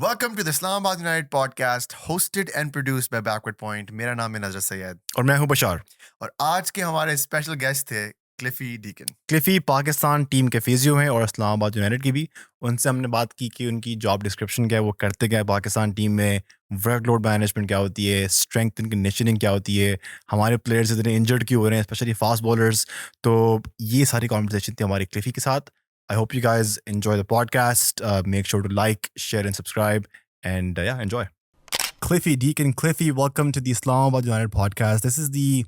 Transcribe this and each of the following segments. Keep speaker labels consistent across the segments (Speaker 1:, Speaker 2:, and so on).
Speaker 1: Welcome to the Islamabad United Podcast, hosted and produced by Backward Point. मेरा नाम है नजर सैयद
Speaker 2: और मैं हूं बशार।
Speaker 1: और आज के हमारे स्पेशल गेस्ट थे क्लिफी डीकन।
Speaker 2: क्लिफी पाकिस्तान टीम के फिजियो हैं और इस्लामाबाद यूनाइटेड की भी। उनसे हमने बात की कि उनकी जॉब डिस्क्रिप्शन क्या है, वो करते क्या है पाकिस्तान टीम में, वर्कलोड मैनेजमेंट क्या होती है, स्ट्रेंथ एंड कंडीशनिंग क्या होती है, हमारे प्लेयर्स इतने इंजर्ड क्यों हो रहे हैं, स्पेशली फास्ट बॉलर्स। तो ये सारी कॉन्वर्सेशन थी हमारी क्लिफी के साथ। I hope you guys enjoy the podcast. Make sure to like, share, and subscribe. And yeah, enjoy. Cliffe Deacon. Cliffy, welcome to the Islamabad United Podcast. This is the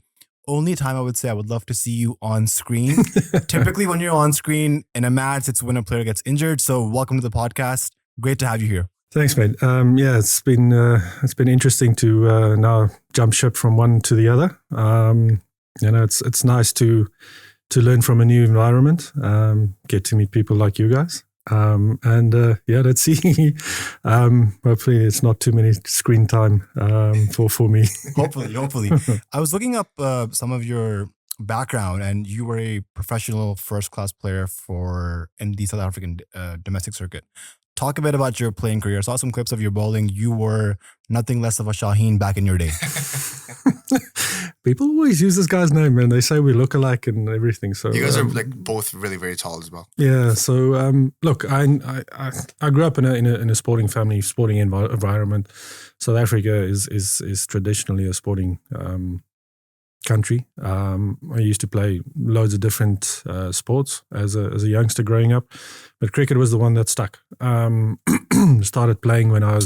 Speaker 2: only time I would say I would love to see you on screen. Typically, when you're on screen in a match, it's when a player gets injured. So welcome to the podcast. Great to have you here.
Speaker 3: Thanks, mate. Yeah, it's been interesting to now jump ship from one to the other. It's nice to learn from a new environment, get to meet people like you guys. Let's see. Hopefully it's not too many screen time for me.
Speaker 2: Hopefully. I was looking up some of your background, and you were a professional first-class player in the South African domestic circuit. Talk a bit about your playing career. I saw some clips of your bowling. You were nothing less of a Shaheen back in your day.
Speaker 3: People always use this guy's name, man. They say we look alike and everything. So
Speaker 1: you guys are like both really, very tall as well.
Speaker 3: Yeah. So look, I grew up in a sporting family, sporting environment. South Africa is traditionally a sporting country. I used to play loads of different sports as a youngster growing up, but cricket was the one that stuck. Started playing when I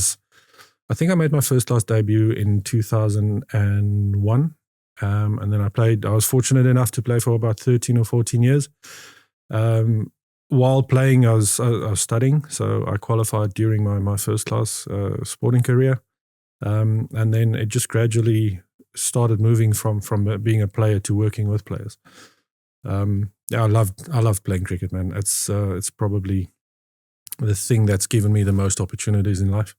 Speaker 3: think I made my first class debut in 2001. And then I was fortunate enough to play for about 13 or 14 years. While playing, I was studying, so I qualified during my first class sporting career. And then it just gradually started moving from being a player to working with players. I love playing cricket, man. It's probably the thing that's given me the most opportunities in life.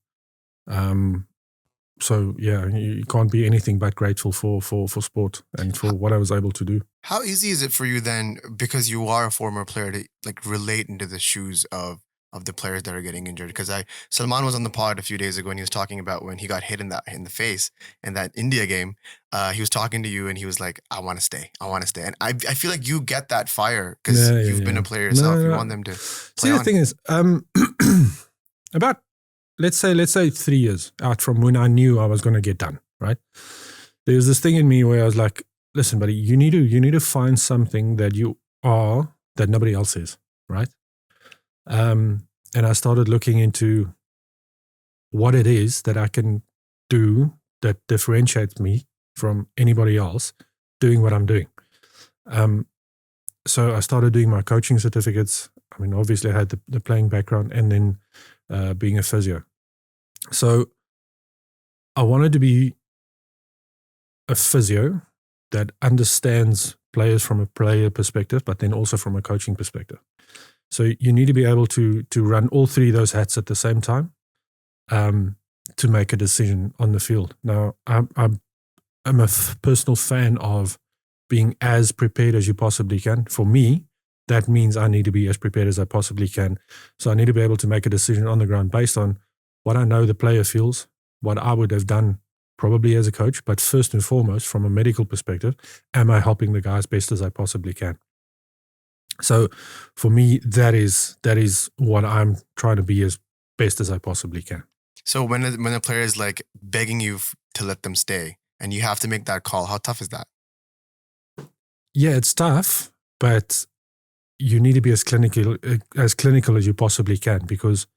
Speaker 3: So yeah, you can't be anything but grateful for sport and for what I was able to do.
Speaker 1: How easy is it for you then, because you are a former player, to like relate into the shoes of the players that are getting injured? Because Salman was on the pod a few days ago and he was talking about when he got hit in the face in that India game. He was talking to you and he was like, I want to stay. And I feel like you get that fire because you've been a player yourself. You want them to play on.
Speaker 3: The thing is, about let's say 3 years out from when I knew I was going to get done, right? There was this thing in me where I was like, listen, buddy, you need to find something that you are that nobody else is, right? And I started looking into what it is that I can do that differentiates me from anybody else doing what I'm doing. So I started doing my coaching certificates. I mean, obviously I had the playing background and then being a physio. So I wanted to be a physio that understands players from a player perspective, but then also from a coaching perspective. So you need to be able to run all three of those hats at the same time to make a decision on the field. Now, I'm a personal fan of being as prepared as you possibly can. For me, that means I need to be as prepared as I possibly can. So I need to be able to make a decision on the ground based on what I know the player feels, what I would have done probably as a coach, but first and foremost, from a medical perspective, am I helping the guy as best as I possibly can? So for me, that is what I'm trying to be as best as I possibly can.
Speaker 1: So when a player is like begging you to let them stay and you have to make that call, how tough is that?
Speaker 3: Yeah, it's tough, but you need to be as clinical as you possibly can, because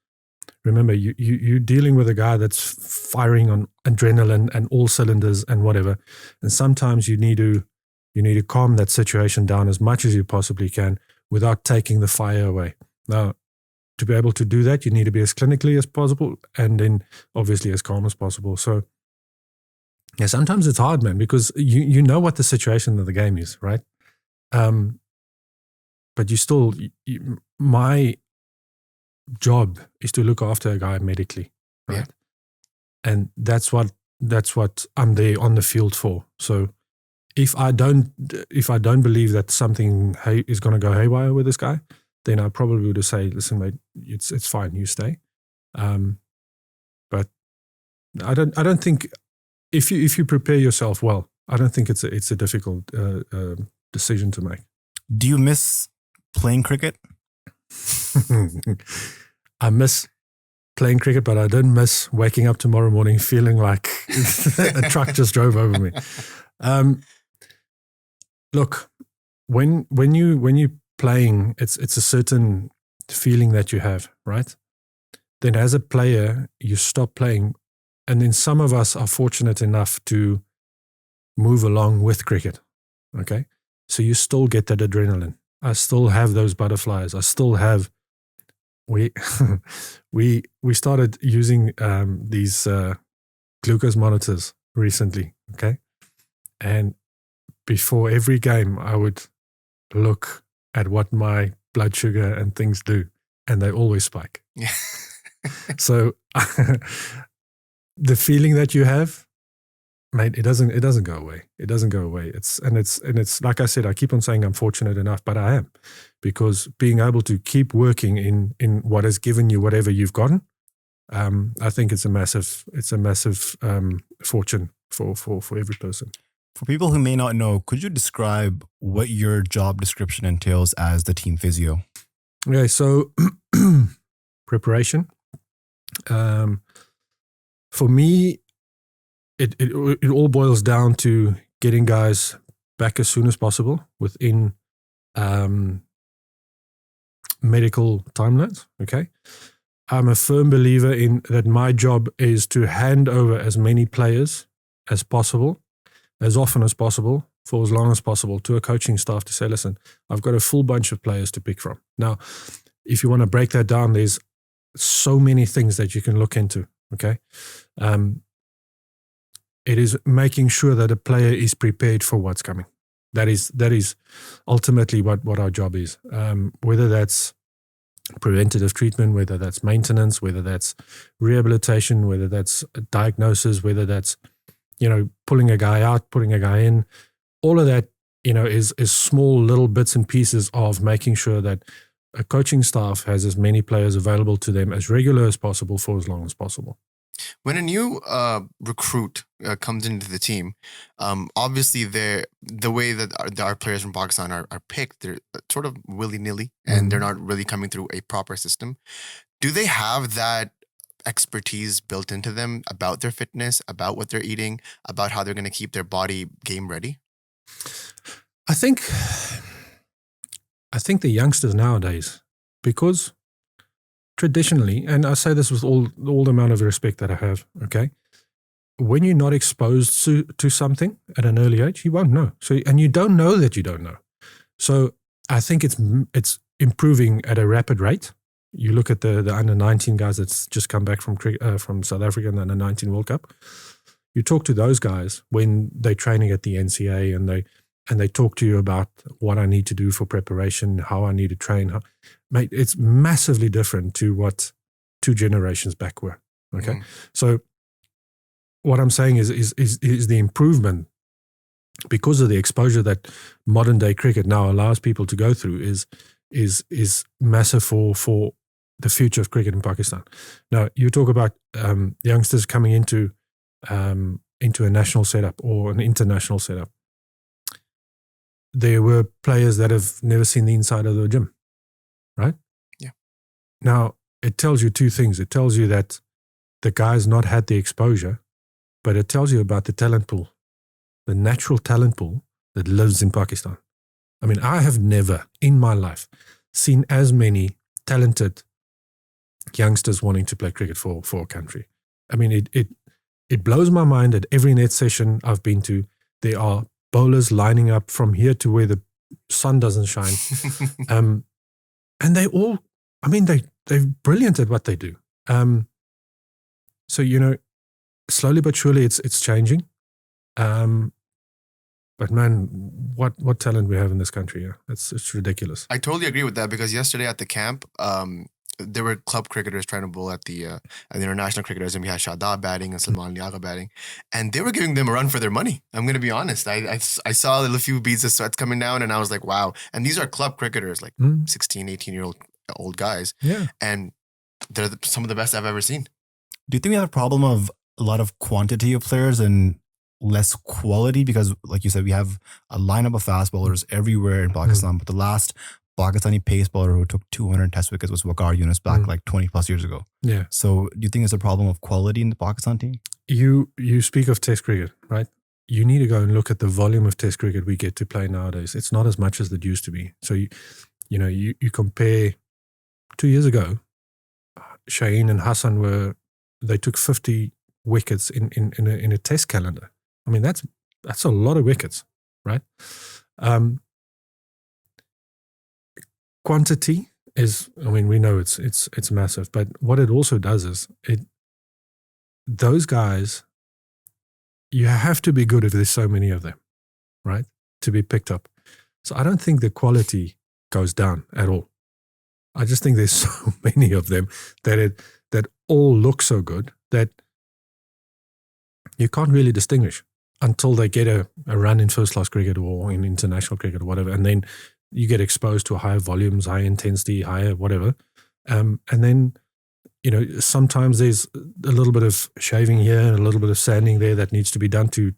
Speaker 3: remember, you're dealing with a guy that's firing on adrenaline and all cylinders and whatever. And sometimes you need to calm that situation down as much as you possibly can without taking the fire away. Now, to be able to do that, you need to be as clinically as possible and then obviously as calm as possible. So yeah, sometimes it's hard, man, because you know what the situation of the game is, right? But my job is to look after a guy medically, right? Yeah. And that's what I'm there on the field for. So if I don't believe that something is going to go haywire with this guy, then I probably would say, listen, mate, it's fine, you stay. I don't think if you prepare yourself well, I don't think it's a difficult decision to make.
Speaker 2: Do you miss playing cricket?
Speaker 3: I miss playing cricket, but I don't miss waking up tomorrow morning feeling like a truck just drove over me. Look, when you're playing, it's a certain feeling that you have, right? Then as a player, you stop playing, and then some of us are fortunate enough to move along with cricket. Okay, so you still get that adrenaline. I still have those butterflies. I still have. We started using these glucose monitors recently. Okay, and before every game, I would look at what my blood sugar and things do, and they always spike.
Speaker 1: Yeah.
Speaker 3: So the feeling that you have, mate, it doesn't go away. It doesn't go away. It's like I said, I keep on saying I'm fortunate enough, but I am, because being able to keep working in what has given you whatever you've gotten, I think it's a massive fortune for every person.
Speaker 2: For people who may not know, could you describe what your job description entails as the team physio?
Speaker 3: Okay, so preparation. For me, it all boils down to getting guys back as soon as possible within medical timelines. Okay, I'm a firm believer in that. My job is to hand over as many players as possible, as often as possible, for as long as possible, to a coaching staff to say, listen, I've got a full bunch of players to pick from. Now, if you want to break that down, there's so many things that you can look into. Okay, it is making sure that a player is prepared for what's coming. That is ultimately what our job is. Whether that's preventative treatment, whether that's maintenance, whether that's rehabilitation, whether that's diagnosis, whether that's pulling a guy out, putting a guy in, all of that is small little bits and pieces of making sure that a coaching staff has as many players available to them as regular as possible for as long as possible.
Speaker 1: When a new recruit comes into the team, obviously the way that our players from Pakistan are picked, they're sort of willy-nilly, and they're not really coming through a proper system. Do they have that expertise built into them about their fitness, about what they're eating, about how they're going to keep their body game ready?
Speaker 3: I think the youngsters nowadays, because traditionally, and I say this with all the amount of respect that I have, okay, when you're not exposed to something at an early age, you won't know. So, and you don't know that you don't know. So I think it's improving at a rapid rate. You look at the under-19 guys that's just come back from South Africa in the under-19 World Cup. You talk to those guys when they're training at the NCA, and they talk to you about what I need to do for preparation, how I need to train. Mate, it's massively different to what 2 generations back were. Okay, so what I'm saying is the improvement, because of the exposure that modern day cricket now allows people to go through, is massive for the future of cricket in Pakistan. Now, you talk about youngsters coming into a national setup or an international setup. There were players that have never seen the inside of the gym, right?
Speaker 1: Yeah.
Speaker 3: Now, it tells you 2 things. It tells you that the guy's not had the exposure, but it tells you about the talent pool, the natural talent pool that lives in Pakistan. I mean, I have never in my life seen as many talented youngsters wanting to play cricket for a country. I mean, it blows my mind at every net session I've been to. There are bowlers lining up from here to where the sun doesn't shine. And they all, I mean, they're brilliant at what they do. So, slowly but surely it's changing. But man, what talent we have in this country. Yeah, it's ridiculous.
Speaker 1: I totally agree with that, because yesterday at the camp, there were club cricketers trying to bowl at the international cricketers, and we had Shadab batting and Salman Liaqa batting, and they were giving them a run for their money. I'm going to be honest. I saw a few beads of sweat coming down, and I was like, wow. And these are club cricketers, like 16, 18-year-old guys.
Speaker 3: Yeah.
Speaker 1: And they're some of the best I've ever seen.
Speaker 2: Do you think we have a problem of a lot of quantity of players and less quality? Because, like you said, we have a lineup of fast bowlers everywhere in Pakistan, but the last Pakistani pace bowler who took 200 test wickets was Waqar Yunus back like 20 plus years ago.
Speaker 3: Yeah.
Speaker 2: So do you think it's a problem of quality in the Pakistan team?
Speaker 3: You speak of Test cricket, right? You need to go and look at the volume of Test cricket we get to play nowadays. It's not as much as it used to be. So you compare 2 years ago, Shaheen and Hassan they took 50 wickets in a Test calendar. I mean, that's a lot of wickets, right? Quantity is, I mean, we know it's massive, but what it also does is those guys, you have to be good if there's so many of them, right? To be picked up. So I don't think the quality goes down at all. I just think there's so many of them that all look so good that you can't really distinguish until they get a run in first class cricket or in international cricket or whatever. And then you get exposed to higher volumes, higher intensity, higher whatever. And then, sometimes there's a little bit of shaving here and a little bit of sanding there that needs to be done to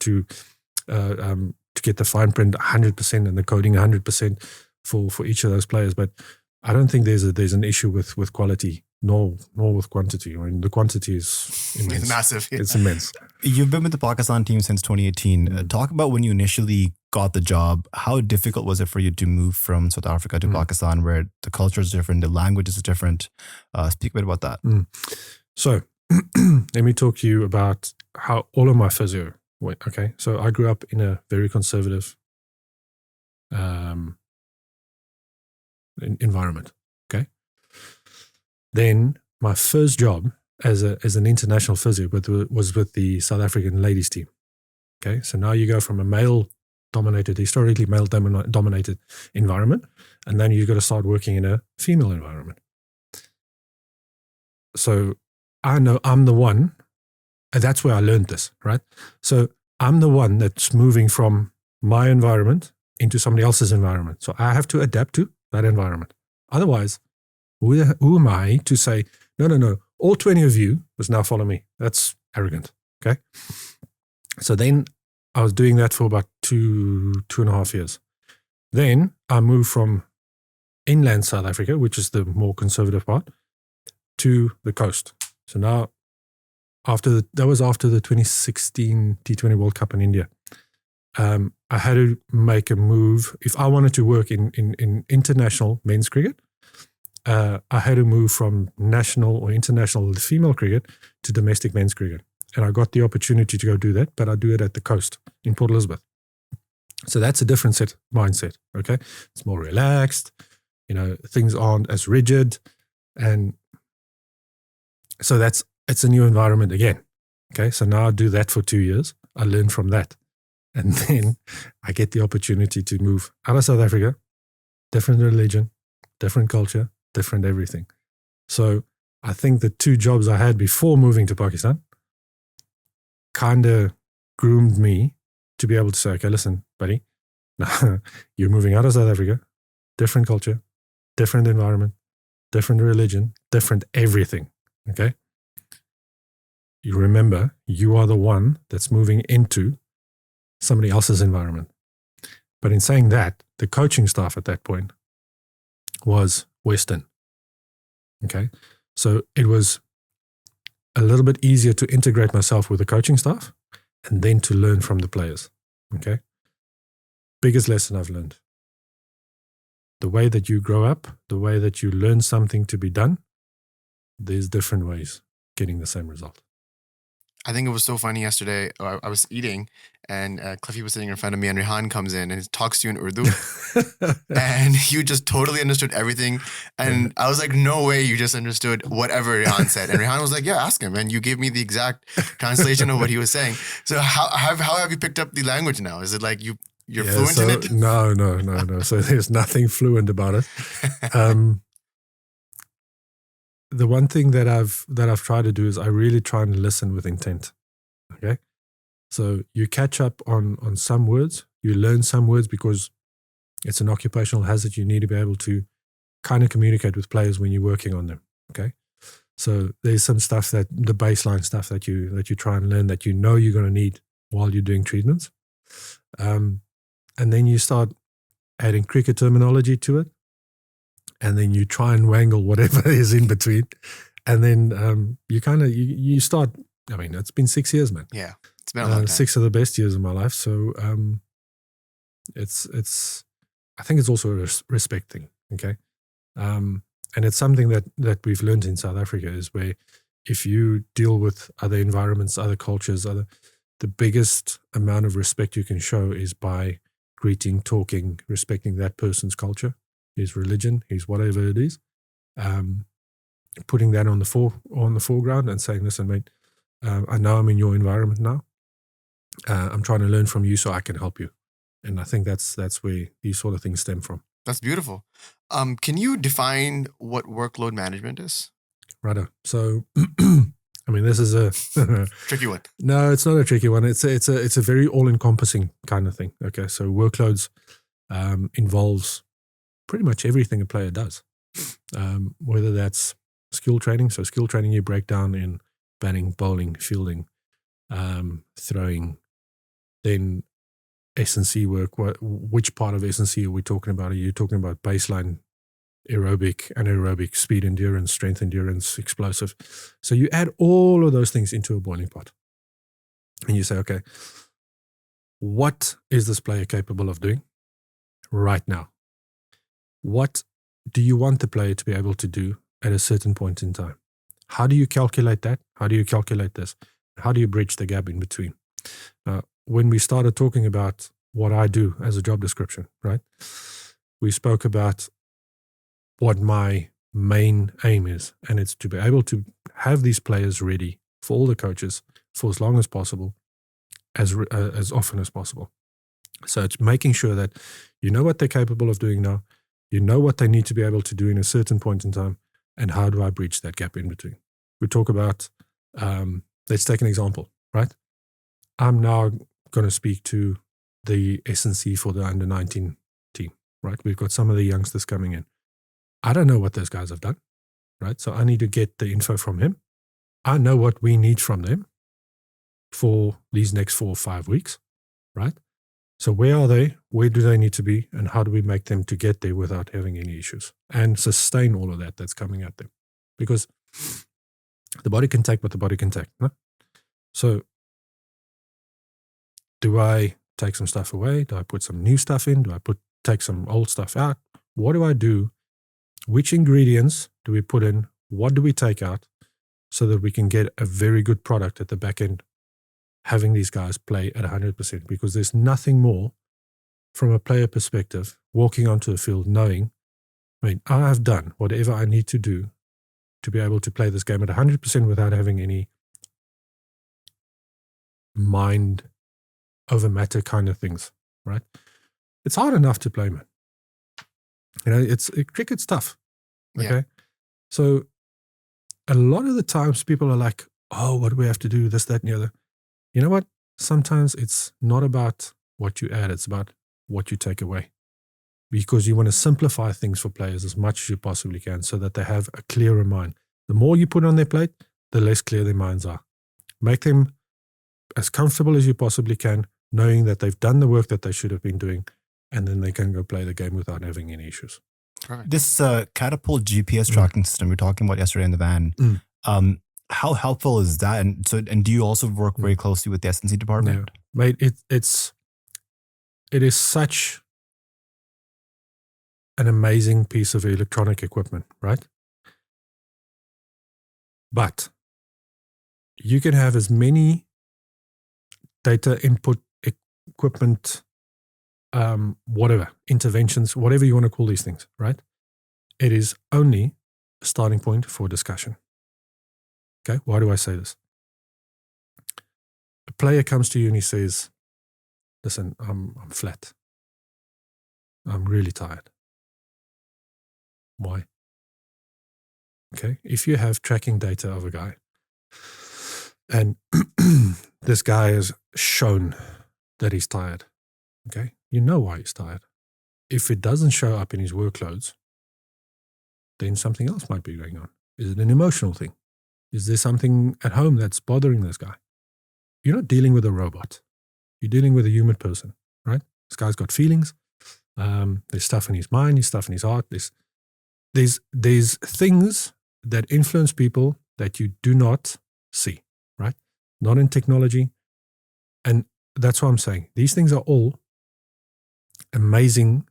Speaker 3: get the fine print 100% and the coding 100% for each of those players. But I don't think there's an issue with quality, nor with quantity. I mean, the quantity is immense.
Speaker 1: It's massive.
Speaker 3: It's immense.
Speaker 2: You've been with the Pakistan team since 2018. Talk about when you initially got the job. How difficult was it for you to move from South Africa to Pakistan, where the culture is different, the language is different? Speak a bit about that.
Speaker 3: So let me talk to you about how all of my physio went. Okay, so I grew up in a very conservative environment. Okay, then my first job as an international physio was with the South African ladies team. Okay, so now you go from a historically male dominated environment, and then you've got to start working in a female environment. So I know I'm the one, and that's where I learned this, right? So I'm the one that's moving from my environment into somebody else's environment. So I have to adapt to that environment. Otherwise, who am I to say, no, all 20 of you must now follow me? That's arrogant, okay? So then I was doing that for about two and a half years. Then I moved from inland South Africa, which is the more conservative part, to the coast. So now, that was after the 2016 T20 World Cup in India. I had to make a move. If I wanted to work in international men's cricket, I had to move from national or international female cricket to domestic men's cricket. And I got the opportunity to go do that, but I do it at the coast in Port Elizabeth. So that's a different mindset, okay? It's more relaxed, things aren't as rigid. And so it's a new environment again, okay? So now I do that for 2 years. I learn from that. And then I get the opportunity to move out of South Africa, different religion, different culture, different everything. So I think the 2 jobs I had before moving to Pakistan kind of groomed me to be able to say, okay, listen, buddy, you're moving out of South Africa, different culture, different environment, different religion, different everything, okay? You remember, you are the one that's moving into somebody else's environment. But in saying that, the coaching staff at that point was Western, okay? So it was a little bit easier to integrate myself with the coaching staff and then to learn from the players, okay? Biggest lesson I've learned. The way that you grow up, the way that you learn something to be done, there's different ways getting the same result.
Speaker 1: I think it was so funny yesterday. I was eating and Cliffy was sitting in front of me and Rehan comes in and talks to you in Urdu. And you just totally understood everything. And I was like, no way you just understood whatever Rehan said. And Rehan was like, yeah, ask him. And you gave me the exact translation of what he was saying. So how have you picked up the language now? Is it like you're fluent in it?
Speaker 3: No. So there's nothing fluent about it. The one thing that I've tried to do is I really try and listen with intent. Okay, so you catch up on some words, you learn some words because it's an occupational hazard. You need to be able to kind of communicate with players when you're working on them. Okay, So there's some stuff that the baseline stuff that you try and learn that you're going to need while you're doing treatments. And then you start adding cricket terminology to it. And then you try and wangle whatever is in between. And then you start, I mean, it's been 6 years, man.
Speaker 1: Yeah, it's been a long time.
Speaker 3: 6 of the best years of my life. So it's I think it's also a respect thing, okay? And it's something that we've learned in South Africa is where if you deal with other environments, other cultures, the biggest amount of respect you can show is by greeting, talking, respecting that person's culture, his religion, his whatever it is, putting that on the foreground and saying, listen, mate, I know I'm in your environment now. I'm trying to learn from you so I can help you. And I think that's where these sort of things stem from.
Speaker 1: That's beautiful. Can you define what workload management is?
Speaker 3: Righto. So, I mean, this is a
Speaker 1: tricky one.
Speaker 3: No, it's not a tricky one. It's a very all-encompassing kind of thing. Okay, so workloads involves pretty much everything a player does, whether that's skill training. So skill training you break down in batting, bowling, fielding, throwing, then S&C work. Which part of S&C are we talking about? Are you talking about baseline, aerobic, anaerobic, speed endurance, strength endurance, explosive? So you add all of those things into a boiling pot. And you say, okay, what is this player capable of doing right now? What do you want the player to be able to do at a certain point in time? How do you calculate that? How do you calculate this? How do you bridge the gap in between? When we started talking about what I do as a job description, right? We spoke about what my main aim is, and it's to be able to have these players ready for all the coaches for as long as possible, as often as possible. So it's making sure that you know what they're capable of doing now, you know what they need to be able to do in a certain point in time, and how do I bridge that gap in between? We talk about, let's take an example, right? I'm now going to speak to the S&C for the under-19 team, right? We've got some of the youngsters coming in. I don't know what those guys have done, right? So I need to get the info from him. I know what we need from them for these next 4 or 5 weeks, right? So where are they? Where do they need to be? And how do we make them to get there without having any issues and sustain all of that that's coming at them? Because the body can take what the body can take. No? So do I take some stuff away? Do I put some new stuff in? Do I take some old stuff out? What do I do? Which ingredients do we put in? What do we take out so that we can get a very good product at the back end, having these guys play at 100%? Because there's nothing more from a player perspective, walking onto the field knowing, I mean, I have done whatever I need to do to be able to play this game at 100% without having any mind over matter kind of things, right? It's hard enough to play, man. You know, cricket's tough. Okay.
Speaker 1: Yeah.
Speaker 3: So a lot of the times people are like, oh, what do we have to do? This, that, and the other. You know what? Sometimes it's not about what you add. It's about what you take away. Because you want to simplify things for players as much as you possibly can so that they have a clearer mind. The more you put on their plate, the less clear their minds are. Make them as comfortable as you possibly can, knowing that they've done the work that they should have been doing, and then they can go play the game without having any issues.
Speaker 1: Perfect.
Speaker 2: This catapult GPS tracking system we were talking about yesterday in the van, how helpful is that? And do you also work very closely with the S&C department?
Speaker 3: Yeah. Mate, it is such an amazing piece of electronic equipment, right? But you can have as many data input equipment, whatever, interventions, whatever you want to call these things, right? It is only a starting point for discussion. Okay, why do I say this? A player comes to you and he says, listen, I'm flat. I'm really tired. Why? Okay, if you have tracking data of a guy and this guy has shown that he's tired, okay, you know why he's tired. If it doesn't show up in his workloads, then something else might be going on. Is it an emotional thing? Is there something at home that's bothering this guy? You're not dealing with a robot. You're dealing with a human person, right? This guy's got feelings. There's stuff in his mind. There's stuff in his heart. There's things that influence people that you do not see, right? Not in technology. And that's what I'm saying. These things are all amazing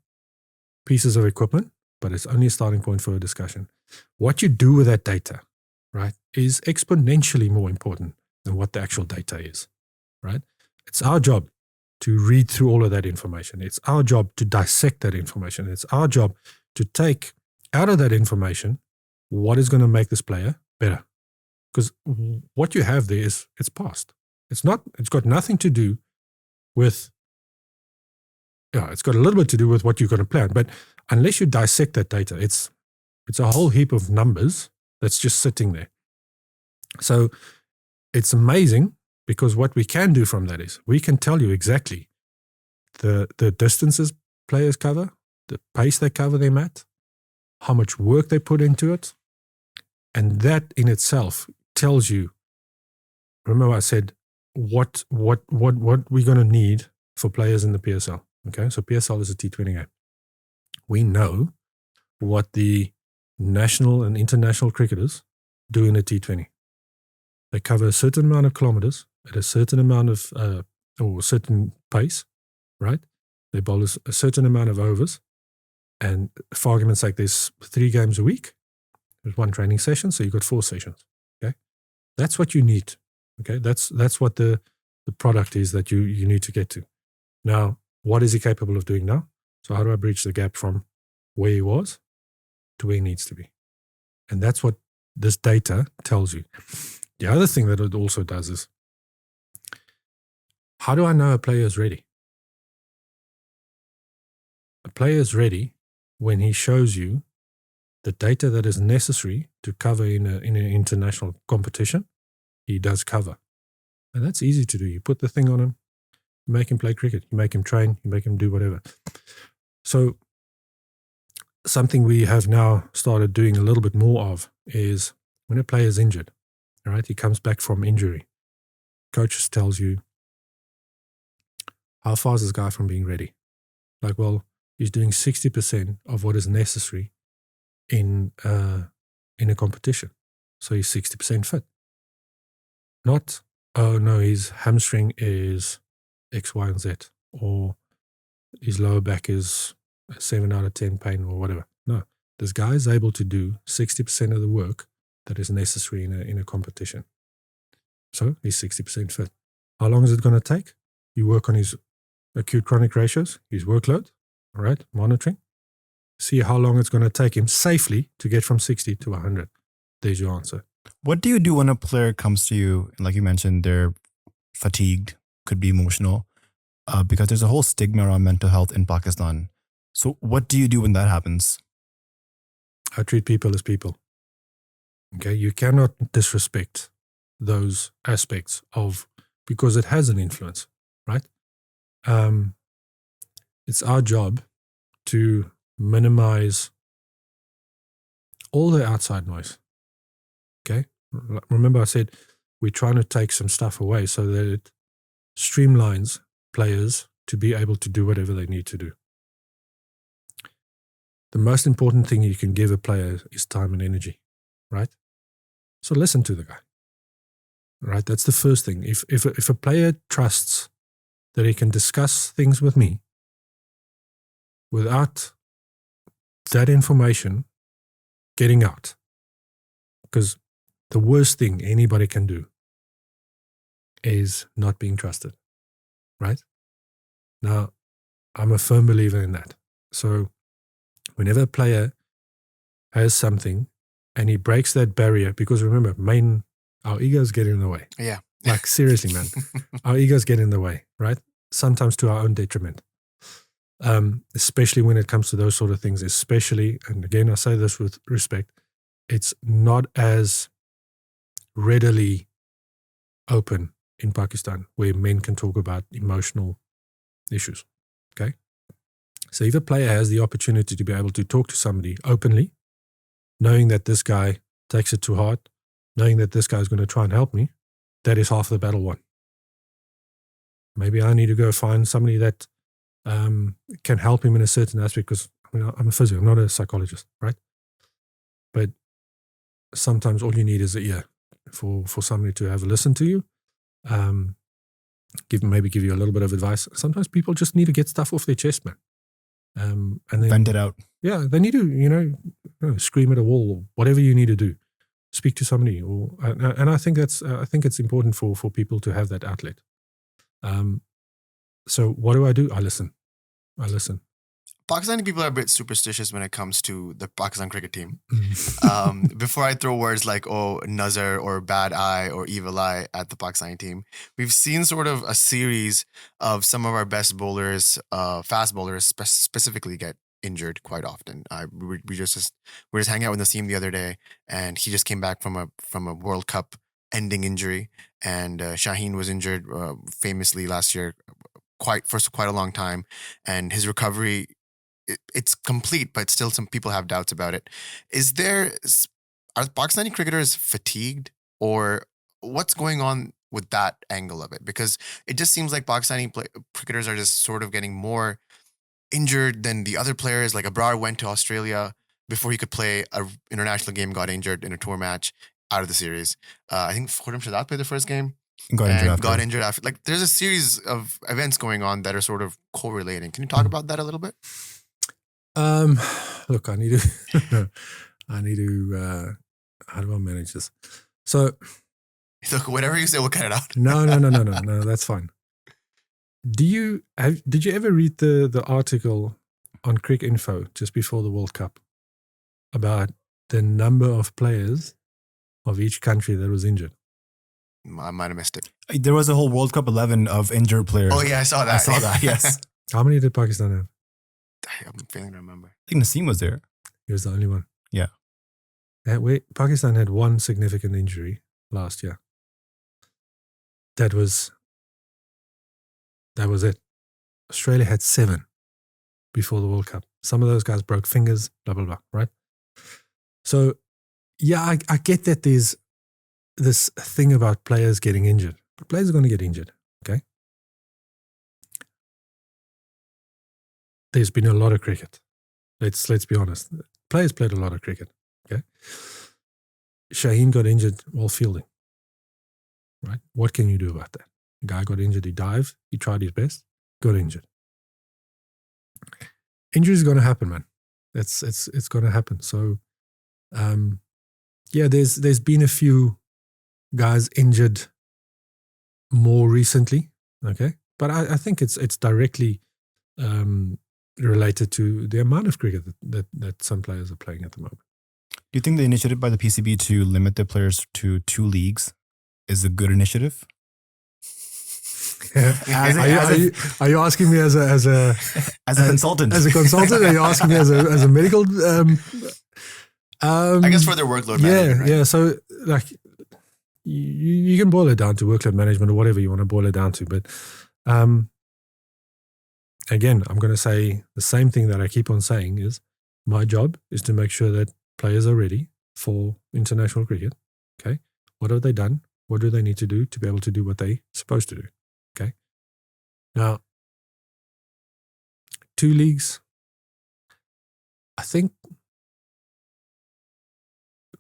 Speaker 3: pieces of equipment, but it's only a starting point for a discussion. What you do with that data, right, is exponentially more important than what the actual data is, right? It's our job to read through all of that information. It's our job to dissect that information. It's our job to take out of that information what is going to make this player better. Because what you have there is, it's past. It's got nothing to do with, it's got a little bit to do with what you're going to plan. But unless you dissect that data, it's a whole heap of numbers that's just sitting there. So it's amazing, because what we can do from that is we can tell you exactly the distances players cover, the pace they cover them at, how much work they put into it. And that in itself tells you, remember I said, what we're going to need for players in the PSL. Okay, so PSL is a T20 game. We know what the national and international cricketers do in a T20. They cover a certain amount of kilometers at a certain amount of, or certain pace, right? They bowl a certain amount of overs. And for argument's sake, there's 3 games a week. There's 1 training session, so you've got 4 sessions. Okay, that's what you need. Okay, that's what the product is that you need to get to. Now, what is he capable of doing now? So how do I bridge the gap from where he was to where he needs to be? And that's what this data tells you. The other thing that it also does is, how do I know a player is ready? A player is ready when he shows you the data that is necessary to cover in an international competition. He does cover. And that's easy to do. You put the thing on him, you make him play cricket, you make him train, you make him do whatever. So something we have now started doing a little bit more of is when a player is injured, all right, he comes back from injury, coaches tells you, how far is this guy from being ready? Like, well, he's doing 60% of what is necessary in a competition. So he's 60% fit. Not, oh no, his hamstring is X, Y, and Z, or his lower back is a 7 out of 10 pain or whatever. No, this guy is able to do 60% of the work that is necessary in a competition. So he's 60% fit. How long is it going to take? You work on his acute chronic ratios, his workload, all right, monitoring. See how long it's going to take him safely to get from 60 to 100. There's your answer.
Speaker 2: What do you do when a player comes to you, and like you mentioned, they're fatigued, could be emotional, because there's a whole stigma around mental health in Pakistan. So what do you do when that happens?
Speaker 3: I treat people as people. Okay, you cannot disrespect those aspects of, because it has an influence, right? It's our job to minimize all the outside noise. Okay, remember I said we're trying to take some stuff away so that it streamlines players to be able to do whatever they need to do. The most important thing you can give a player is time and energy, right? So listen to the guy, right? That's the first thing. If a player trusts that he can discuss things with me without that information getting out, because the worst thing anybody can do is not being trusted, right? Now, I'm a firm believer in that. So whenever a player has something and he breaks that barrier, because remember, our egos get in the way.
Speaker 1: Yeah.
Speaker 3: Like seriously, man, our egos get in the way, right? Sometimes to our own detriment. Especially when it comes to those sort of things, especially, and again, I say this with respect, it's not as readily open in Pakistan where men can talk about emotional issues. Okay. So if a player has the opportunity to be able to talk to somebody openly, knowing that this guy takes it too hard, knowing that this guy's going to try and help me, that is half the battle won. Maybe I need to go find somebody that can help him in a certain aspect, because I'm a physio, I'm not a psychologist, right? But sometimes all you need is an ear for somebody to have a listen to you, give you a little bit of advice. Sometimes people just need to get stuff off their chest, man. And then
Speaker 2: Vent it out.
Speaker 3: Yeah, they need to, scream at a wall, or whatever you need to do. Speak to somebody, and I think it's important for people to have that outlet. So what do? I listen.
Speaker 1: Pakistani people are a bit superstitious when it comes to the Pakistan cricket team. Before I throw words like, nazar or bad eye or evil eye at the Pakistani team, we've seen sort of a series of some of our best bowlers, fast bowlers specifically, get injured quite often. We just hanging out with Naseem the other day, and he just came back from a World Cup ending injury, and Shaheen was injured famously last year for quite a long time, and his recovery, it's complete, but still some people have doubts about it. Are Pakistani cricketers fatigued, or what's going on with that angle of it? Because it just seems like Pakistani cricketers are just sort of getting more injured than the other players. Like Abrar went to Australia before he could play an international game, got injured in a tour match, out of the series. I think Khurram Shahzad played the first game. Got injured after. Like, there's a series of events going on that are sort of correlating. Can you talk about that a little bit?
Speaker 3: Look, I need to. How do I manage this? So,
Speaker 1: look, whatever you say, we'll cut it out.
Speaker 3: No, that's fine. Did you ever read the article on Cricket Info just before the World Cup about the number of players of each country that was injured?
Speaker 1: I might have missed it.
Speaker 2: There was a whole World Cup 11 of injured players.
Speaker 1: Oh yeah, I saw that.
Speaker 2: Yes.
Speaker 3: How many did Pakistan have?
Speaker 1: I'm failing to remember.
Speaker 2: I think Naseem was there.
Speaker 3: He was the only one.
Speaker 2: Yeah.
Speaker 3: Pakistan had one significant injury last year. That was it. Australia had 7 before the World Cup. Some of those guys broke fingers, blah, blah, blah, right? So, yeah, I get that there's this thing about players getting injured. But players are going to get injured, okay? There's been a lot of cricket. Let's be honest. Players played a lot of cricket, okay? Shaheen got injured while fielding, right? What can you do about that? The guy got injured, he dived, he tried his best, got injured. Injury is going to happen, man. It's going to happen. So, there's been a few guys injured more recently, okay? But I think it's directly related to the amount of cricket that some players are playing at the moment.
Speaker 2: Do you think the initiative by the PCB to limit their players to 2 leagues is a good initiative?
Speaker 3: Are you asking me as a
Speaker 2: consultant?
Speaker 3: As a consultant, are you asking me as a medical?
Speaker 1: I guess for their workload management. Right?
Speaker 3: Yeah. So like, you can boil it down to workload management or whatever you want to boil it down to. But again, I'm going to say the same thing that I keep on saying is my job is to make sure that players are ready for international cricket. Okay, what have they done? What do they need to do to be able to do what they're supposed to do? Okay. Now, 2 leagues, I think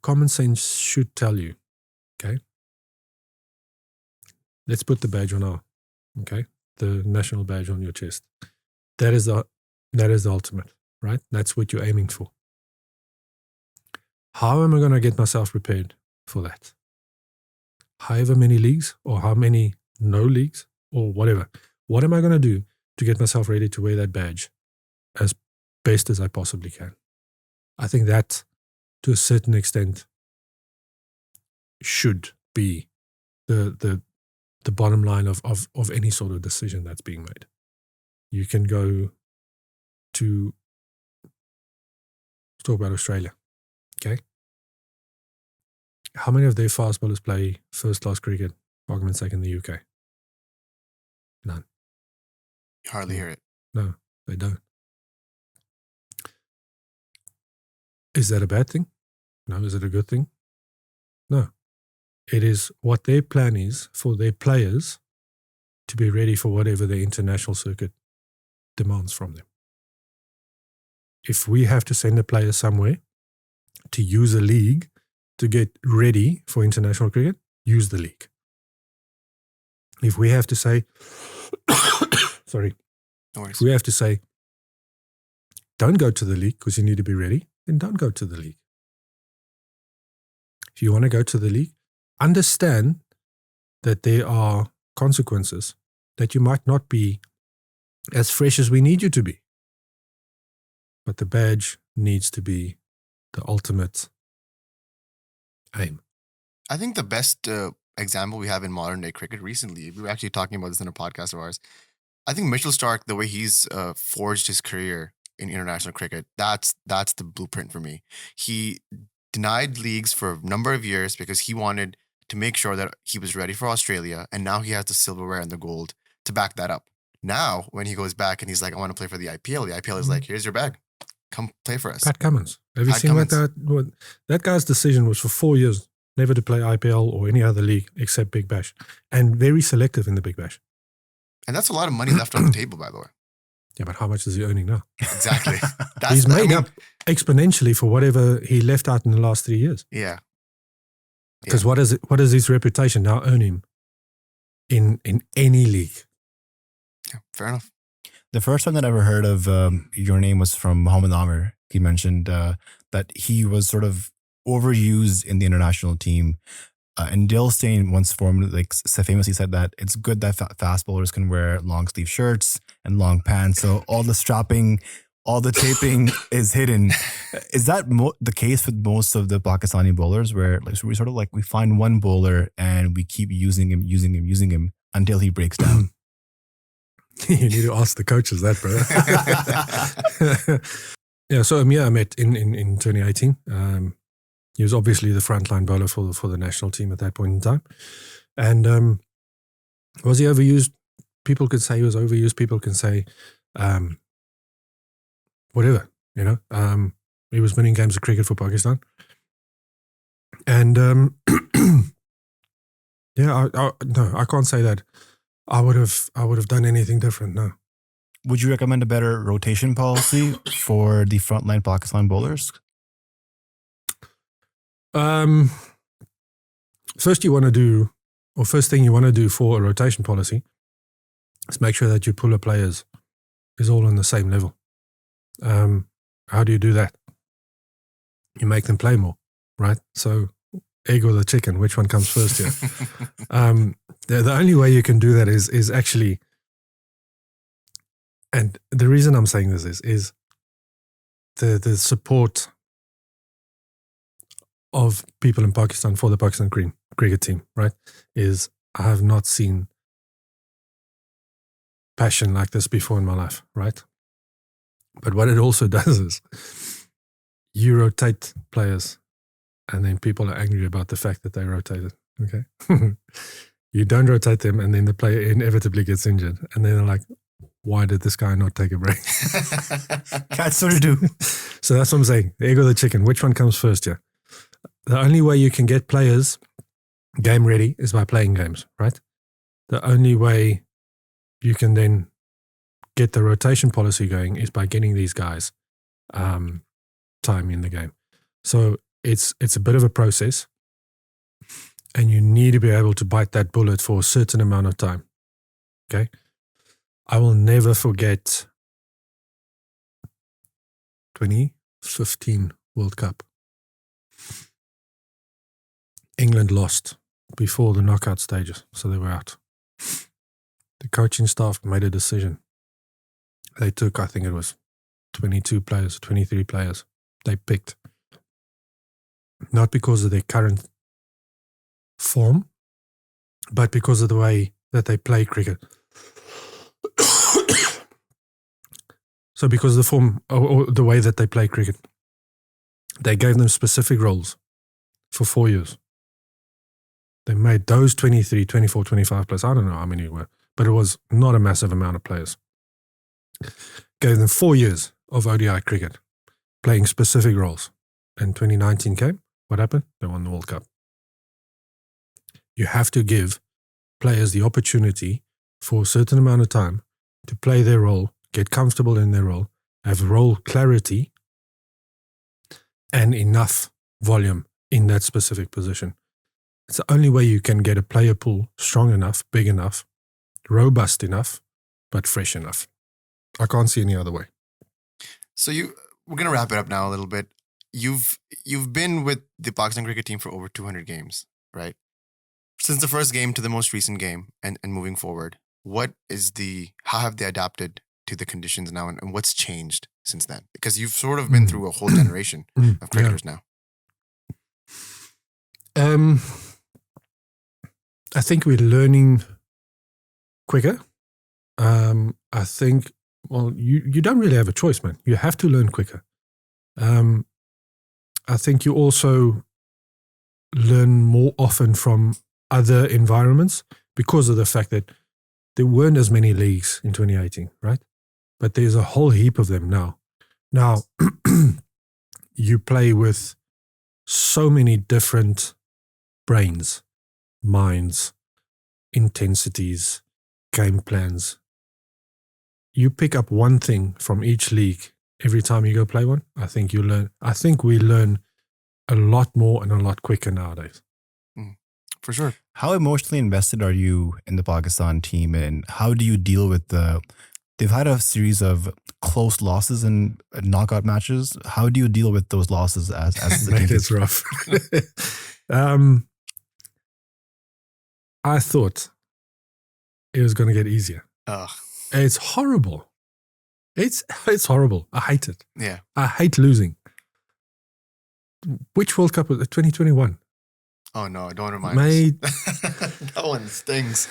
Speaker 3: common sense should tell you, okay, let's put the badge on the national badge on your chest. That is the ultimate, right? That's what you're aiming for. How am I going to get myself prepared for that? However many leagues or how many no leagues or whatever. What am I going to do to get myself ready to wear that badge as best as I possibly can? I think that, to a certain extent, should be the bottom line of any sort of decision that's being made. You can go to, let's talk about Australia, okay? How many of their fast bowlers play first-class cricket, for argument's sake, in the UK? None.
Speaker 1: You hardly hear it.
Speaker 3: No, they don't. Is that a bad thing? No. Is it a good thing? No. It is what their plan is for their players to be ready for whatever the international circuit demands from them. If we have to send a player somewhere to use a league to get ready for international cricket, use the league. If we have to say, sorry,
Speaker 1: No worries.
Speaker 3: if we have to say, don't go to the league because you need to be ready, then don't go to the league. If you want to go to the league, understand that there are consequences, that you might not be as fresh as we need you to be. But the badge needs to be the ultimate aim.
Speaker 1: I think the best example we have in modern day cricket recently, we were actually talking about this in a podcast of ours. I think Mitchell Starc, the way he's forged his career in international cricket, that's the blueprint for me. He denied leagues for a number of years because he wanted to make sure that he was ready for Australia, and now he has the silverware and the gold to back that up. Now, when he goes back and he's like, I want to play for the IPL, the IPL is like, here's your bag. Come play for us.
Speaker 3: Pat Cummins. Have you
Speaker 1: Pat
Speaker 3: seen
Speaker 1: Cummins.
Speaker 3: that guy's decision was for 4 years never to play IPL or any other league except Big Bash, and very selective in the Big Bash.
Speaker 1: And that's a lot of money left on the table, by the way.
Speaker 3: Yeah, but how much is he earning now?
Speaker 1: Exactly.
Speaker 3: He's made up exponentially for whatever he left out in the last 3 years.
Speaker 1: Yeah.
Speaker 3: Because what does his reputation now earn him in any league?
Speaker 1: Yeah, fair enough.
Speaker 2: The first time that I ever heard of your name was from Mohammad Amir. He mentioned that he was sort of overused in the international team. And Dale Steyn once famously said that it's good that fast bowlers can wear long sleeve shirts and long pants. So all the strapping, all the taping is hidden. Is that the case with most of the Pakistani bowlers, where we find one bowler and we keep using him until he breaks down?
Speaker 3: You need to ask the coaches that, bro. Yeah, so Amir I met in 2018. He was obviously the frontline bowler for the national team at that point in time. And was he overused? People could say he was overused. People can say whatever, you know. He was winning games of cricket for Pakistan. And yeah, no, I can't say that I would have done anything different, no.
Speaker 2: Would you recommend a better rotation policy for the frontline Pakistan bowlers?
Speaker 3: First thing you want to do for a rotation policy is make sure that your pull of players is all on the same level. How do you do that? You make them play more, right? So egg or the chicken, which one comes first here? The only way you can do that is actually, and the reason I'm saying this is the support of people in Pakistan for the Pakistan cricket team, right? Is I have not seen passion like this before in my life, right? But what it also does is you rotate players and then people are angry about the fact that they rotated, okay? You don't rotate them and then the player inevitably gets injured. And then they're like, why did this guy not take a break?
Speaker 2: Cats sort of do.
Speaker 3: So that's what I'm saying. The egg or the chicken, which one comes first here? The only way you can get players game ready is by playing games, right? The only way you can then get the rotation policy going is by getting these guys time in the game. So it's a bit of a process, and you need to be able to bite that bullet for a certain amount of time. Okay? I will never forget 2015 World Cup. England lost before the knockout stages, so they were out. The coaching staff made a decision. They took, I think it was 22 players, 23 players. They picked. Not because of their current form, but because of the way that they play cricket. So because of the form or the way that they play cricket, they gave them specific roles for 4 years. They made those 23, 24, 25 players. I don't know how many were, but it was not a massive amount of players. Gave them 4 years of ODI cricket, playing specific roles. And 2019 came. What happened? They won the World Cup. You have to give players the opportunity for a certain amount of time to play their role, get comfortable in their role, have role clarity, and enough volume in that specific position. It's the only way you can get a player pool strong enough, big enough, robust enough, but fresh enough. I can't see any other way.
Speaker 1: So we're gonna wrap it up now a little bit. You've been with the Pakistan cricket team for over 200 games, right? Since the first game to the most recent game, and moving forward, how have they adapted to the conditions now, and what's changed since then? Because you've sort of been through a whole generation of cricketers now.
Speaker 3: I think we're learning quicker. I think, well, you don't really have a choice, man. You have to learn quicker. I think you also learn more often from other environments because of the fact that there weren't as many leagues in 2018, right? But there's a whole heap of them now. Now, you play with so many different brains, minds, intensities, game plans. You pick up one thing from each league every time you go play one. I think we learn a lot more and a lot quicker nowadays.
Speaker 1: For sure.
Speaker 2: How emotionally invested are you in the Pakistan team, and how do you deal with they've had a series of close losses in knockout matches. How do you deal with those losses as the team?
Speaker 3: It's rough. I thought it was going to get easier. It's horrible. It's horrible. I hate it.
Speaker 1: Yeah.
Speaker 3: I hate losing. Which World Cup was it? 2021.
Speaker 1: Oh no, don't remind me. That one stings.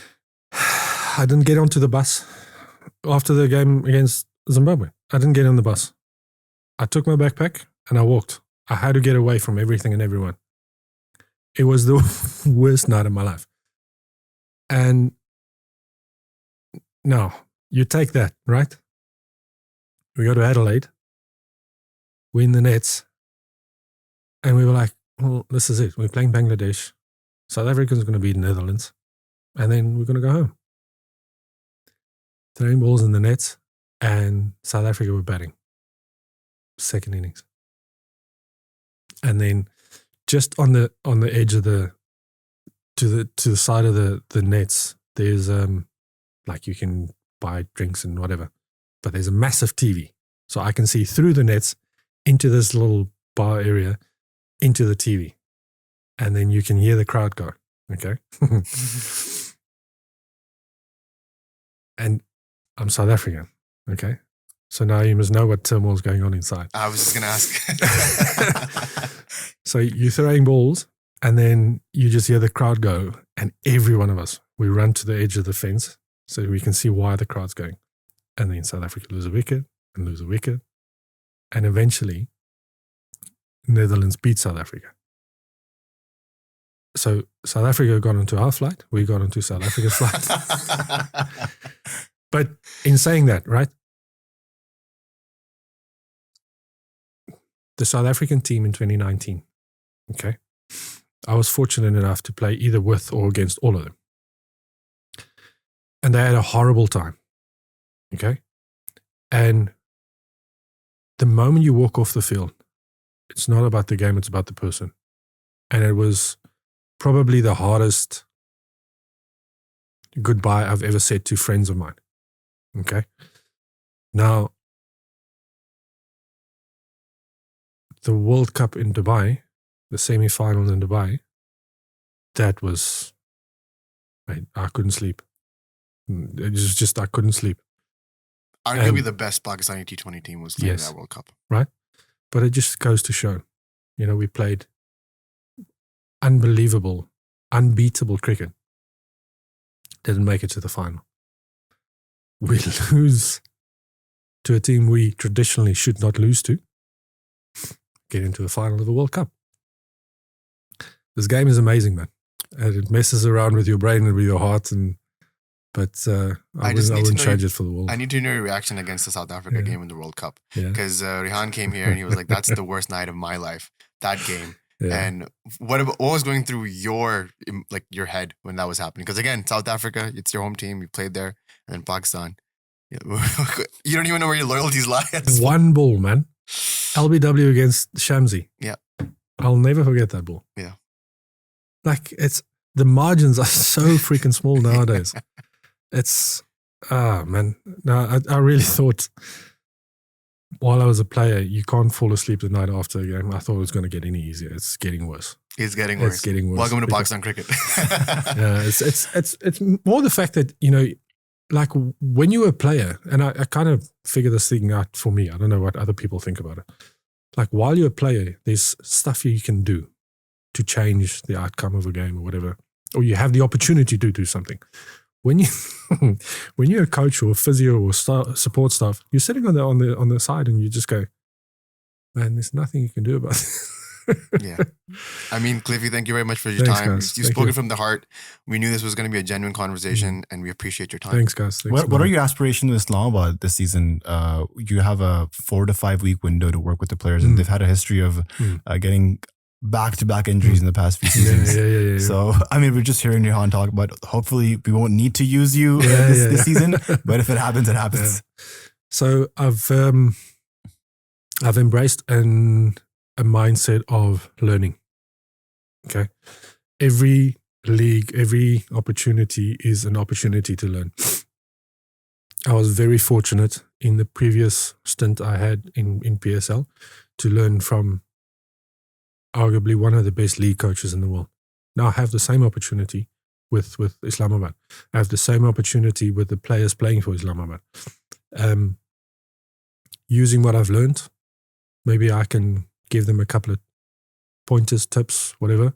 Speaker 3: I didn't get onto the bus after the game against Zimbabwe. I didn't get on the bus. I took my backpack and I walked. I had to get away from everything and everyone. It was the worst night of my life. And now you take that, right? We go to Adelaide, we're in the nets, and we were like, well, this is it. We're playing Bangladesh. South Africa's going to beat the Netherlands. And then we're going to go home. Throwing balls in the nets, and South Africa were batting. Second innings. And then just on the edge of to the side of the nets, there's like you can buy drinks and whatever. But there's a massive TV. So I can see through the nets into this little bar area, into the TV. And then you can hear the crowd go, okay? And I'm South African, okay? So now you must know what turmoil is going on inside.
Speaker 1: I was just going to ask.
Speaker 3: So you're throwing balls, and then you just hear the crowd go, and every one of us, we run to the edge of the fence so we can see why the crowd's going. And then South Africa lose a wicket, and eventually Netherlands beat South Africa. So South Africa got onto our flight, we got onto South Africa's flight. But in saying that, right, the South African team in 2019, okay, I was fortunate enough to play either with or against all of them. And they had a horrible time, okay? And the moment you walk off the field, it's not about the game, it's about the person. And it was probably the hardest goodbye I've ever said to friends of mine. Okay. Now, the World Cup in Dubai, the semi-final in Dubai, that was, I couldn't sleep. It was just, I couldn't sleep.
Speaker 1: Arguably the best Pakistani T20 team was playing that World Cup.
Speaker 3: Right. But it just goes to show, we played unbelievable, unbeatable cricket. Didn't make it to the final. We lose to a team we traditionally should not lose to. Get into the final of the World Cup. This game is amazing, man. And it messes around with your brain and with your heart. But I wouldn't change it for the world.
Speaker 1: I need to know your reaction against the South Africa game in the World Cup. Because Rihan came here and he was like, that's the worst night of my life. That game.
Speaker 3: Yeah.
Speaker 1: And what was going through your head when that was happening? Because again, South Africa, it's your home team. You played there, and then Pakistan. You don't even know where your loyalties lie.
Speaker 3: One ball, man. LBW against Shamsi.
Speaker 1: Yeah.
Speaker 3: I'll never forget that ball.
Speaker 1: Yeah.
Speaker 3: Like, the margins are so freaking small nowadays. Man. No, I really thought while I was a player, you can't fall asleep the night after a game. I thought it was going to get any easier. It's getting worse.
Speaker 1: It's getting worse. Welcome to Pakistan cricket.
Speaker 3: Yeah, it's more the fact that, like when you're a player, and I kind of figure this thing out for me. I don't know what other people think about it. Like while you're a player, there's stuff you can do to change the outcome of a game or whatever, or you have the opportunity to do something. When you're a coach or a physio or support staff, you're sitting on the side and you just go, man, there's nothing you can do about it.
Speaker 1: Yeah. I mean, Cliffy, thank you very much for your
Speaker 3: Thanks,
Speaker 1: time.
Speaker 3: guys.
Speaker 1: You've spoken from the heart. We knew this was going to be a genuine conversation, and we appreciate your time.
Speaker 3: Thanks, guys.
Speaker 2: What are your aspirations with Islamabad this season? You have a 4 to 5 week window to work with the players, and they've had a history of getting back-to-back injuries in the past few seasons.
Speaker 3: Yeah.
Speaker 2: So, I mean, we're just hearing Rehan talk about, hopefully we won't need to use you this season, but if it happens, it happens.
Speaker 3: Yeah. So I've embraced a mindset of learning. Okay. Every league, every opportunity is an opportunity to learn. I was very fortunate in the previous stint I had in PSL to learn from arguably one of the best league coaches in the world. Now I have the same opportunity with Islamabad. I have the same opportunity with the players playing for Islamabad. Using what I've learned, maybe I can give them a couple of pointers, tips, whatever.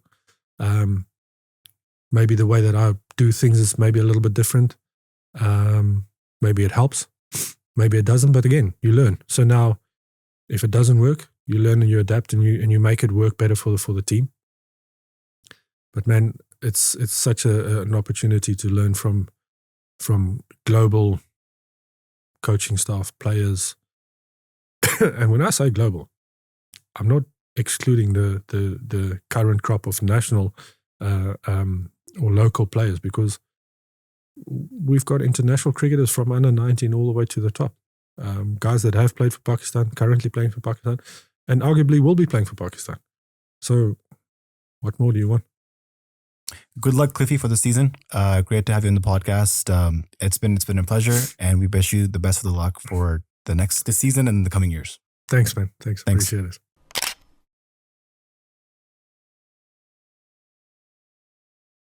Speaker 3: Maybe the way that I do things is maybe a little bit different. Maybe it helps. Maybe it doesn't. But again, you learn. So now, if it doesn't work, you learn and you adapt and you make it work better for the team. But man, it's such an opportunity to learn from global coaching staff, players. And when I say global, I'm not excluding the current crop of national or local players, because we've got international cricketers from under 19 all the way to the top. Guys that have played for Pakistan, currently playing for Pakistan, and arguably will be playing for Pakistan. So what more do you want?
Speaker 2: Good luck, Cliffy, for the season. Great to have you on the podcast. It's been a pleasure, and we wish you the best of the luck for this season and the coming years.
Speaker 3: Thanks, man. Thanks. Appreciate it.